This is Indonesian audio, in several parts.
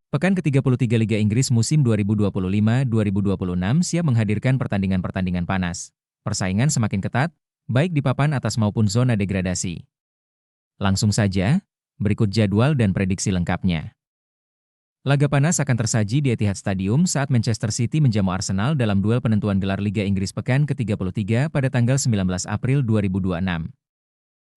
Pekan ke-33 Liga Inggris musim 2025-2026 siap menghadirkan pertandingan-pertandingan panas. Persaingan semakin ketat, baik di papan atas maupun zona degradasi. Langsung saja, berikut jadwal dan prediksi lengkapnya. Laga panas akan tersaji di Etihad Stadium saat Manchester City menjamu Arsenal dalam duel penentuan gelar Liga Inggris pekan ke-33 pada tanggal 19 April 2026.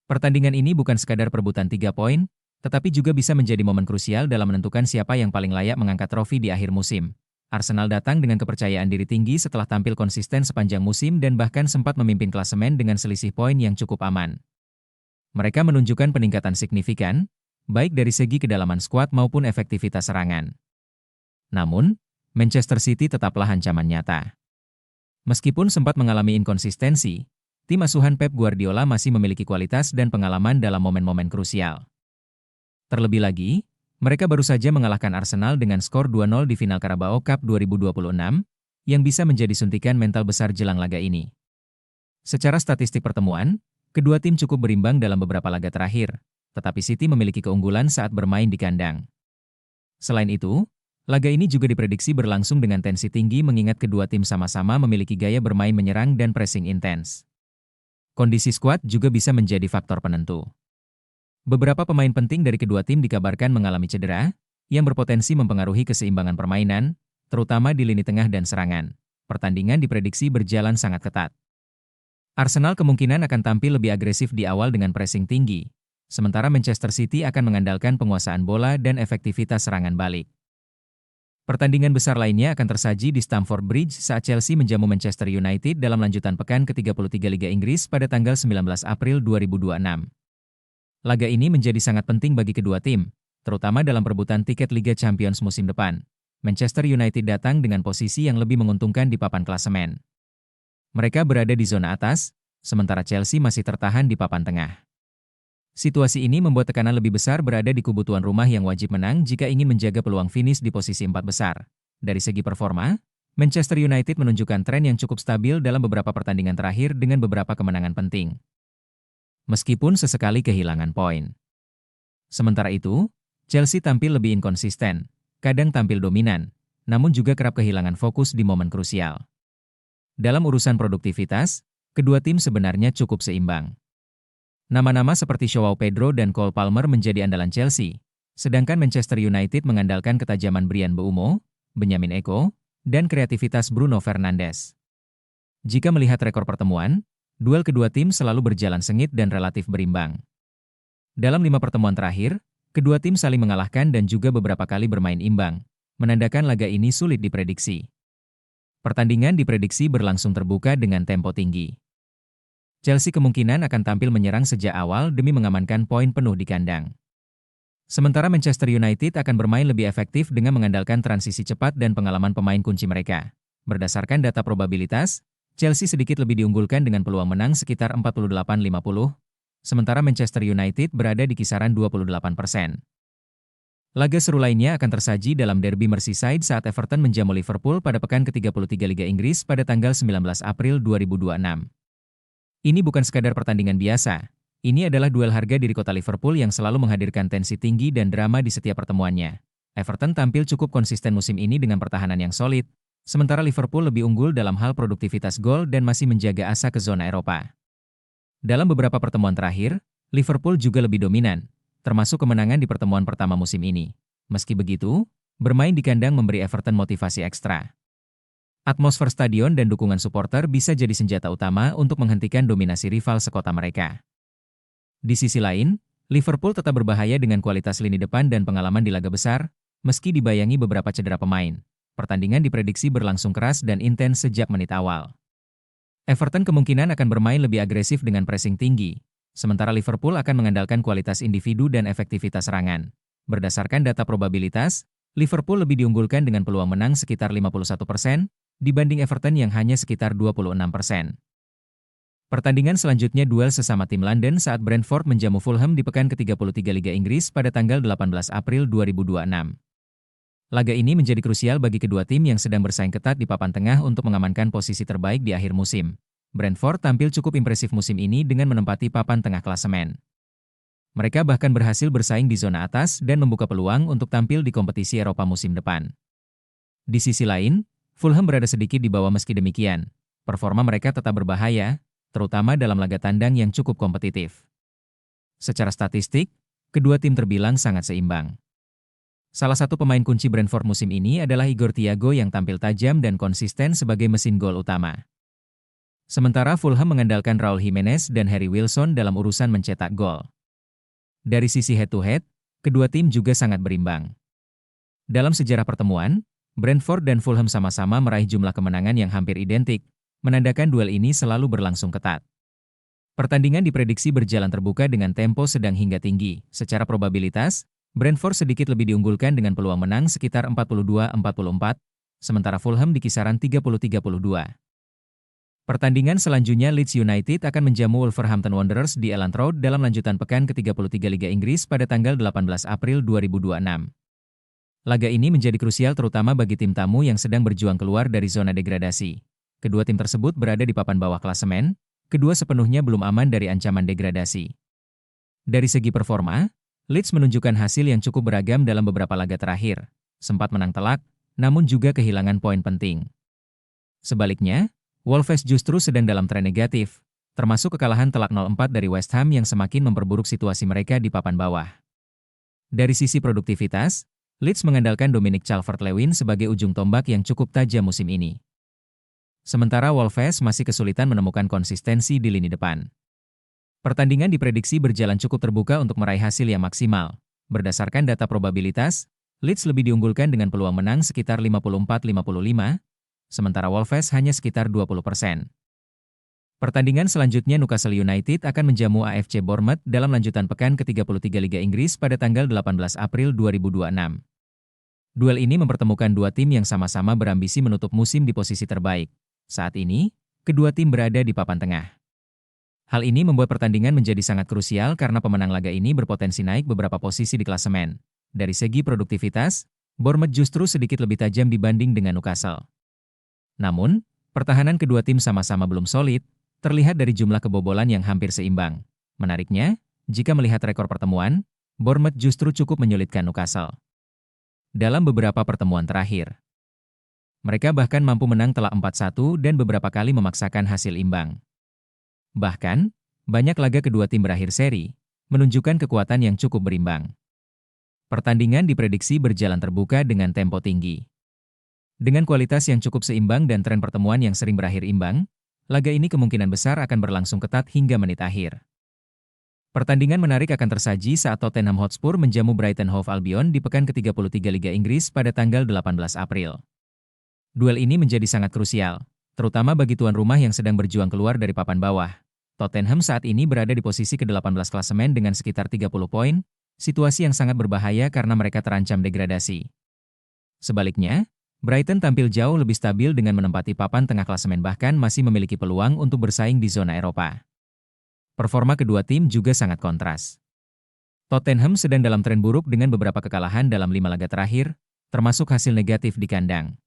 Pertandingan ini bukan sekadar perebutan 3 poin, tetapi juga bisa menjadi momen krusial dalam menentukan siapa yang paling layak mengangkat trofi di akhir musim. Arsenal datang dengan kepercayaan diri tinggi setelah tampil konsisten sepanjang musim dan bahkan sempat memimpin klasemen dengan selisih poin yang cukup aman. Mereka menunjukkan peningkatan signifikan, baik dari segi kedalaman skuad maupun efektivitas serangan. Namun, Manchester City tetaplah ancaman nyata. Meskipun sempat mengalami inkonsistensi, tim asuhan Pep Guardiola masih memiliki kualitas dan pengalaman dalam momen-momen krusial. Terlebih lagi, mereka baru saja mengalahkan Arsenal dengan skor 2-0 di final Carabao Cup 2026, yang bisa menjadi suntikan mental besar jelang laga ini. Secara statistik pertemuan, kedua tim cukup berimbang dalam beberapa laga terakhir, tetapi City memiliki keunggulan saat bermain di kandang. Selain itu, laga ini juga diprediksi berlangsung dengan tensi tinggi mengingat kedua tim sama-sama memiliki gaya bermain menyerang dan pressing intens. Kondisi skuad juga bisa menjadi faktor penentu. Beberapa pemain penting dari kedua tim dikabarkan mengalami cedera, yang berpotensi mempengaruhi keseimbangan permainan, terutama di lini tengah dan serangan. Pertandingan diprediksi berjalan sangat ketat. Arsenal kemungkinan akan tampil lebih agresif di awal dengan pressing tinggi, sementara Manchester City akan mengandalkan penguasaan bola dan efektivitas serangan balik. Pertandingan besar lainnya akan tersaji di Stamford Bridge saat Chelsea menjamu Manchester United dalam lanjutan pekan ke-33 Liga Inggris pada tanggal 19 April 2026. Laga ini menjadi sangat penting bagi kedua tim, terutama dalam perebutan tiket Liga Champions musim depan. Manchester United datang dengan posisi yang lebih menguntungkan di papan klasemen. Mereka berada di zona atas, sementara Chelsea masih tertahan di papan tengah. Situasi ini membuat tekanan lebih besar berada di kubu tuan rumah yang wajib menang jika ingin menjaga peluang finish di posisi 4 besar. Dari segi performa, Manchester United menunjukkan tren yang cukup stabil dalam beberapa pertandingan terakhir dengan beberapa kemenangan penting, meskipun sesekali kehilangan poin. Sementara itu, Chelsea tampil lebih inkonsisten, kadang tampil dominan, namun juga kerap kehilangan fokus di momen krusial. Dalam urusan produktivitas, kedua tim sebenarnya cukup seimbang. Nama-nama seperti Joao Pedro dan Cole Palmer menjadi andalan Chelsea, sedangkan Manchester United mengandalkan ketajaman Bryan Mbeumo, Benjamin Eko, dan kreativitas Bruno Fernandes. Jika melihat rekor pertemuan, duel kedua tim selalu berjalan sengit dan relatif berimbang. Dalam 5 pertemuan terakhir, kedua tim saling mengalahkan dan juga beberapa kali bermain imbang, menandakan laga ini sulit diprediksi. Pertandingan diprediksi berlangsung terbuka dengan tempo tinggi. Chelsea kemungkinan akan tampil menyerang sejak awal demi mengamankan poin penuh di kandang. Sementara Manchester United akan bermain lebih efektif dengan mengandalkan transisi cepat dan pengalaman pemain kunci mereka. Berdasarkan data probabilitas, Chelsea sedikit lebih diunggulkan dengan peluang menang sekitar 48-50, sementara Manchester United berada di kisaran 28%. Laga seru lainnya akan tersaji dalam derby Merseyside saat Everton menjamu Liverpool pada pekan ke-33 Liga Inggris pada tanggal 19 April 2026. Ini bukan sekadar pertandingan biasa, ini adalah duel harga diri kota Liverpool yang selalu menghadirkan tensi tinggi dan drama di setiap pertemuannya. Everton tampil cukup konsisten musim ini dengan pertahanan yang solid, sementara Liverpool lebih unggul dalam hal produktivitas gol dan masih menjaga asa ke zona Eropa. Dalam beberapa pertemuan terakhir, Liverpool juga lebih dominan, termasuk kemenangan di pertemuan pertama musim ini. Meski begitu, bermain di kandang memberi Everton motivasi ekstra. Atmosfer stadion dan dukungan supporter bisa jadi senjata utama untuk menghentikan dominasi rival sekota mereka. Di sisi lain, Liverpool tetap berbahaya dengan kualitas lini depan dan pengalaman di laga besar, meski dibayangi beberapa cedera pemain. Pertandingan diprediksi berlangsung keras dan intens sejak menit awal. Everton kemungkinan akan bermain lebih agresif dengan pressing tinggi, sementara Liverpool akan mengandalkan kualitas individu dan efektivitas serangan. Berdasarkan data probabilitas, Liverpool lebih diunggulkan dengan peluang menang sekitar 51%, dibanding Everton yang hanya sekitar 26%. Pertandingan selanjutnya duel sesama tim London saat Brentford menjamu Fulham di pekan ke-33 Liga Inggris pada tanggal 18 April 2026. Laga ini menjadi krusial bagi kedua tim yang sedang bersaing ketat di papan tengah untuk mengamankan posisi terbaik di akhir musim. Brentford tampil cukup impresif musim ini dengan menempati papan tengah klasemen. Mereka bahkan berhasil bersaing di zona atas dan membuka peluang untuk tampil di kompetisi Eropa musim depan. Di sisi lain, Fulham berada sedikit di bawah meski demikian. Performa mereka tetap berbahaya, terutama dalam laga tandang yang cukup kompetitif. Secara statistik, kedua tim terbilang sangat seimbang. Salah satu pemain kunci Brentford musim ini adalah Igor Thiago yang tampil tajam dan konsisten sebagai mesin gol utama. Sementara Fulham mengandalkan Raul Jimenez dan Harry Wilson dalam urusan mencetak gol. Dari sisi head-to-head, kedua tim juga sangat berimbang. Dalam sejarah pertemuan, Brentford dan Fulham sama-sama meraih jumlah kemenangan yang hampir identik, menandakan duel ini selalu berlangsung ketat. Pertandingan diprediksi berjalan terbuka dengan tempo sedang hingga tinggi. Secara probabilitas, Brentford sedikit lebih diunggulkan dengan peluang menang sekitar 42-44, sementara Fulham di kisaran 30-32. Pertandingan selanjutnya Leeds United akan menjamu Wolverhampton Wanderers di Elland Road dalam lanjutan pekan ke-33 Liga Inggris pada tanggal 18 April 2026. Laga ini menjadi krusial terutama bagi tim tamu yang sedang berjuang keluar dari zona degradasi. Kedua tim tersebut berada di papan bawah klasemen, kedua sepenuhnya belum aman dari ancaman degradasi. Dari segi performa, Leeds menunjukkan hasil yang cukup beragam dalam beberapa laga terakhir, sempat menang telak, namun juga kehilangan poin penting. Sebaliknya, Wolves justru sedang dalam tren negatif, termasuk kekalahan telak 0-4 dari West Ham yang semakin memperburuk situasi mereka di papan bawah. Dari sisi produktivitas, Leeds mengandalkan Dominic Calvert-Lewin sebagai ujung tombak yang cukup tajam musim ini. Sementara Wolves masih kesulitan menemukan konsistensi di lini depan. Pertandingan diprediksi berjalan cukup terbuka untuk meraih hasil yang maksimal. Berdasarkan data probabilitas, Leeds lebih diunggulkan dengan peluang menang sekitar 54-55, sementara Wolves hanya sekitar 20%. Pertandingan selanjutnya Newcastle United akan menjamu AFC Bournemouth dalam lanjutan pekan ke-33 Liga Inggris pada tanggal 18 April 2026. Duel ini mempertemukan dua tim yang sama-sama berambisi menutup musim di posisi terbaik. Saat ini, kedua tim berada di papan tengah. Hal ini membuat pertandingan menjadi sangat krusial karena pemenang laga ini berpotensi naik beberapa posisi di klasemen. Dari segi produktivitas, Bournemouth justru sedikit lebih tajam dibanding dengan Newcastle. Namun, pertahanan kedua tim sama-sama belum solid, terlihat dari jumlah kebobolan yang hampir seimbang. Menariknya, jika melihat rekor pertemuan, Bournemouth justru cukup menyulitkan Newcastle. Dalam beberapa pertemuan terakhir, mereka bahkan mampu menang telak 4-1 dan beberapa kali memaksakan hasil imbang. Bahkan, banyak laga kedua tim berakhir seri, menunjukkan kekuatan yang cukup berimbang. Pertandingan diprediksi berjalan terbuka dengan tempo tinggi. Dengan kualitas yang cukup seimbang dan tren pertemuan yang sering berakhir imbang, laga ini kemungkinan besar akan berlangsung ketat hingga menit akhir. Pertandingan menarik akan tersaji saat Tottenham Hotspur menjamu Brighton Hove Albion di pekan ke-33 Liga Inggris pada tanggal 18 April. Duel ini menjadi sangat krusial, terutama bagi tuan rumah yang sedang berjuang keluar dari papan bawah. Tottenham saat ini berada di posisi ke-18 klasemen dengan sekitar 30 poin, situasi yang sangat berbahaya karena mereka terancam degradasi. Sebaliknya, Brighton tampil jauh lebih stabil dengan menempati papan tengah klasemen bahkan masih memiliki peluang untuk bersaing di zona Eropa. Performa kedua tim juga sangat kontras. Tottenham sedang dalam tren buruk dengan beberapa kekalahan dalam 5 laga terakhir, termasuk hasil negatif di kandang.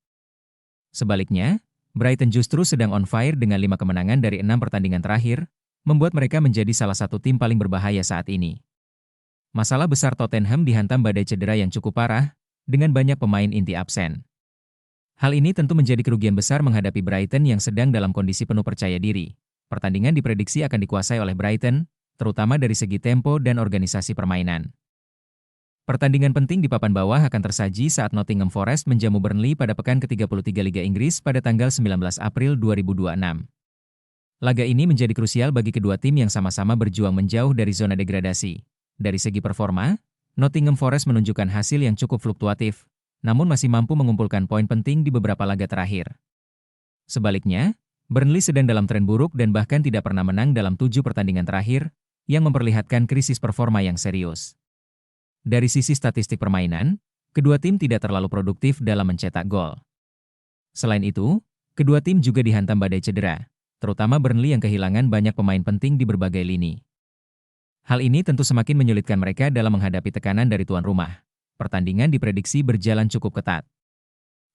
Sebaliknya, Brighton justru sedang on fire dengan 5 kemenangan dari 6 pertandingan terakhir, membuat mereka menjadi salah satu tim paling berbahaya saat ini. Masalah besar Tottenham dihantam badai cedera yang cukup parah, dengan banyak pemain inti absen. Hal ini tentu menjadi kerugian besar menghadapi Brighton yang sedang dalam kondisi penuh percaya diri. Pertandingan diprediksi akan dikuasai oleh Brighton, terutama dari segi tempo dan organisasi permainan. Pertandingan penting di papan bawah akan tersaji saat Nottingham Forest menjamu Burnley pada pekan ke-33 Liga Inggris pada tanggal 19 April 2026. Laga ini menjadi krusial bagi kedua tim yang sama-sama berjuang menjauh dari zona degradasi. Dari segi performa, Nottingham Forest menunjukkan hasil yang cukup fluktuatif, namun masih mampu mengumpulkan poin penting di beberapa laga terakhir. Sebaliknya, Burnley sedang dalam tren buruk dan bahkan tidak pernah menang dalam 7 pertandingan terakhir, yang memperlihatkan krisis performa yang serius. Dari sisi statistik permainan, kedua tim tidak terlalu produktif dalam mencetak gol. Selain itu, kedua tim juga dihantam badai cedera, terutama Burnley yang kehilangan banyak pemain penting di berbagai lini. Hal ini tentu semakin menyulitkan mereka dalam menghadapi tekanan dari tuan rumah. Pertandingan diprediksi berjalan cukup ketat.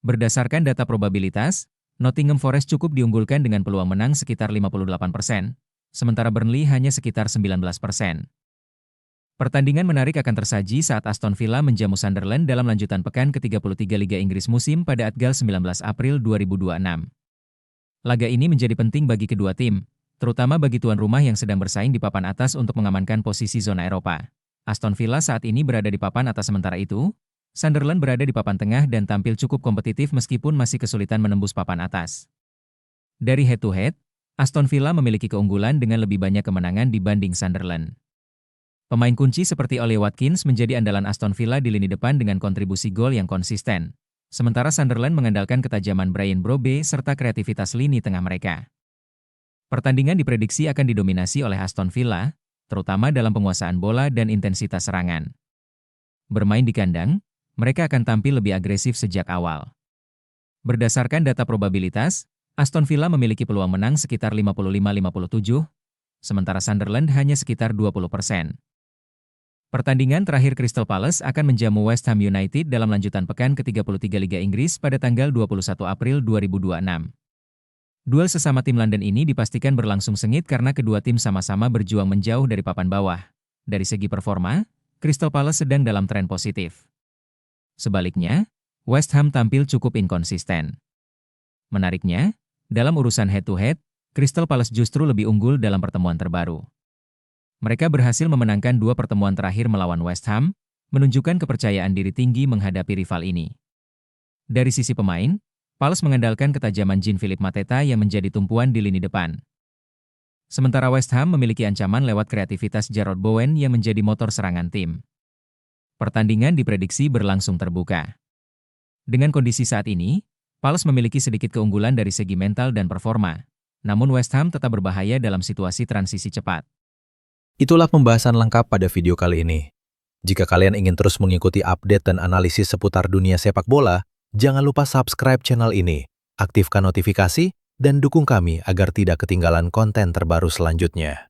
Berdasarkan data probabilitas, Nottingham Forest cukup diunggulkan dengan peluang menang sekitar 58%, sementara Burnley hanya sekitar 19%. Pertandingan menarik akan tersaji saat Aston Villa menjamu Sunderland dalam lanjutan pekan ke-33 Liga Inggris musim pada Adgal 19 April 2026. Laga ini menjadi penting bagi kedua tim, terutama bagi tuan rumah yang sedang bersaing di papan atas untuk mengamankan posisi zona Eropa. Aston Villa saat ini berada di papan atas, sementara itu, Sunderland berada di papan tengah dan tampil cukup kompetitif meskipun masih kesulitan menembus papan atas. Dari head-to-head, Aston Villa memiliki keunggulan dengan lebih banyak kemenangan dibanding Sunderland. Pemain kunci seperti Ollie Watkins menjadi andalan Aston Villa di lini depan dengan kontribusi gol yang konsisten. Sementara Sunderland mengandalkan ketajaman Bryan Brobe serta kreativitas lini tengah mereka. Pertandingan diprediksi akan didominasi oleh Aston Villa, terutama dalam penguasaan bola dan intensitas serangan. Bermain di kandang, mereka akan tampil lebih agresif sejak awal. Berdasarkan data probabilitas, Aston Villa memiliki peluang menang sekitar 55-57, sementara Sunderland hanya sekitar 20%. Pertandingan terakhir Crystal Palace akan menjamu West Ham United dalam lanjutan pekan ke-33 Liga Inggris pada tanggal 21 April 2026. Duel sesama tim London ini dipastikan berlangsung sengit karena kedua tim sama-sama berjuang menjauh dari papan bawah. Dari segi performa, Crystal Palace sedang dalam tren positif. Sebaliknya, West Ham tampil cukup inkonsisten. Menariknya, dalam urusan head-to-head, Crystal Palace justru lebih unggul dalam pertemuan terbaru. Mereka berhasil memenangkan 2 pertemuan terakhir melawan West Ham, menunjukkan kepercayaan diri tinggi menghadapi rival ini. Dari sisi pemain, Palace mengandalkan ketajaman Jean-Philippe Mateta yang menjadi tumpuan di lini depan. Sementara West Ham memiliki ancaman lewat kreativitas Jarrod Bowen yang menjadi motor serangan tim. Pertandingan diprediksi berlangsung terbuka. Dengan kondisi saat ini, Palace memiliki sedikit keunggulan dari segi mental dan performa, namun West Ham tetap berbahaya dalam situasi transisi cepat. Itulah pembahasan lengkap pada video kali ini. Jika kalian ingin terus mengikuti update dan analisis seputar dunia sepak bola, jangan lupa subscribe channel ini, aktifkan notifikasi, dan dukung kami agar tidak ketinggalan konten terbaru selanjutnya.